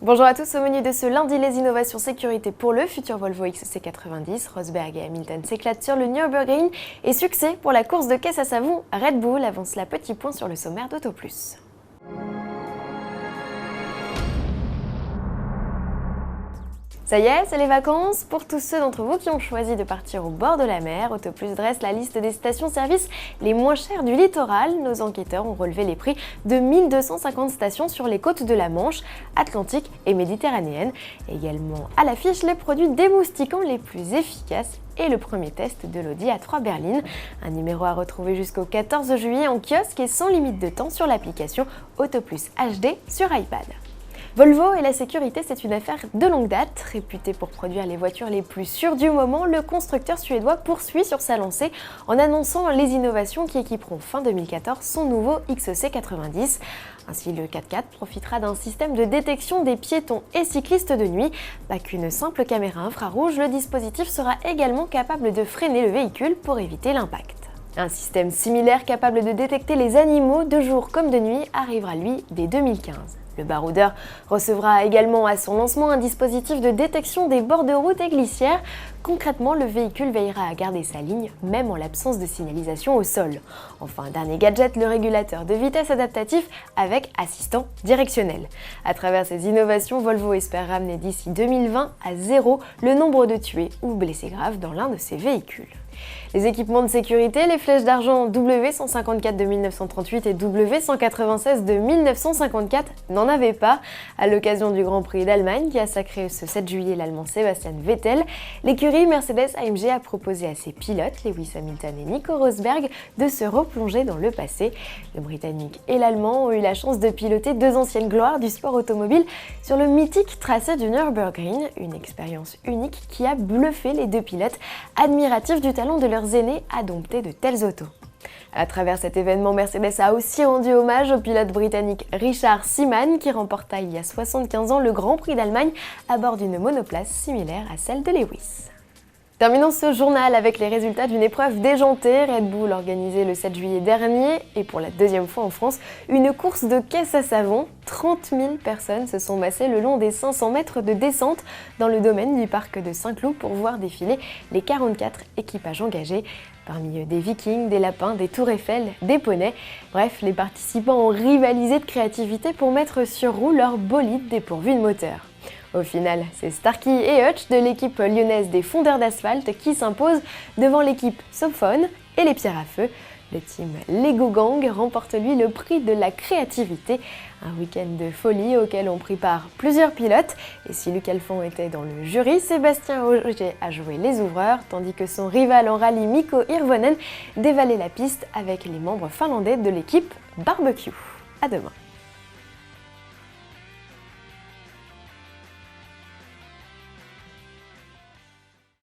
Bonjour à tous, au menu de ce lundi, les innovations sécurité pour le futur Volvo XC90. Rosberg et Hamilton s'éclatent sur le Nürburgring et succès pour la course de caisse à savon. Red Bull avance la petit point sur le sommaire d'Auto Plus. Ça y est, c'est les vacances. Pour tous ceux d'entre vous qui ont choisi de partir au bord de la mer, Auto Plus dresse la liste des stations-service les moins chères du littoral. Nos enquêteurs ont relevé les prix de 1250 stations sur les côtes de la Manche, Atlantique et Méditerranéenne. Également à l'affiche, les produits démoustiquants les plus efficaces et le premier test de l'Audi A3 berline. Un numéro à retrouver jusqu'au 14 juillet en kiosque et sans limite de temps sur l'application Auto Plus HD sur iPad. Volvo et la sécurité, c'est une affaire de longue date. Réputé pour produire les voitures les plus sûres du moment, le constructeur suédois poursuit sur sa lancée en annonçant les innovations qui équiperont fin 2014 son nouveau XC90. Ainsi, le 4x4 profitera d'un système de détection des piétons et cyclistes de nuit. Pas qu'une simple caméra infrarouge, le dispositif sera également capable de freiner le véhicule pour éviter l'impact. Un système similaire capable de détecter les animaux de jour comme de nuit arrivera lui dès 2015. Le baroudeur recevra également à son lancement un dispositif de détection des bords de route et glissières. Concrètement, le véhicule veillera à garder sa ligne, même en l'absence de signalisation au sol. Enfin, dernier gadget, le régulateur de vitesse adaptatif avec assistant directionnel. À travers ces innovations, Volvo espère ramener d'ici 2020 à zéro le nombre de tués ou blessés graves dans l'un de ses véhicules. Les équipements de sécurité, les flèches d'argent W154 de 1938 et W196 de 1954 n'en avaient pas. À l'occasion du Grand Prix d'Allemagne qui a sacré ce 7 juillet l'Allemand Sebastian Vettel, l'écurie Mercedes-AMG a proposé à ses pilotes, Lewis Hamilton et Nico Rosberg, de se replonger dans le passé. Le Britannique et l'Allemand ont eu la chance de piloter deux anciennes gloires du sport automobile sur le mythique tracé du Nürburgring, une expérience unique qui a bluffé les deux pilotes, admiratifs du talent de leurs aînés à dompter de telles autos. À travers cet événement, Mercedes a aussi rendu hommage au pilote britannique Richard Seaman qui remporta il y a 75 ans le Grand Prix d'Allemagne à bord d'une monoplace similaire à celle de Lewis. Terminons ce journal avec les résultats d'une épreuve déjantée. Red Bull organisée le 7 juillet dernier et pour la deuxième fois en France, une course de caisse à savon. 30 000 personnes se sont massées le long des 500 mètres de descente dans le domaine du parc de Saint-Cloud pour voir défiler les 44 équipages engagés. Parmi eux, des Vikings, des lapins, des Tours Eiffel, des poneys. Bref, les participants ont rivalisé de créativité pour mettre sur roue leur bolide dépourvu de moteur. Au final, c'est Starkey et Hutch de l'équipe lyonnaise des fondeurs d'asphalte qui s'imposent devant l'équipe Sophone et les pierres à feu. Le team Lego Gang remporte lui le prix de la créativité, un week-end de folie auquel ont pris part plusieurs pilotes. Et si Luc Alphand était dans le jury, Sébastien Ogier a joué les ouvreurs, tandis que son rival en rallye Mikko Hirvonen dévalait la piste avec les membres finlandais de l'équipe Barbecue. À demain.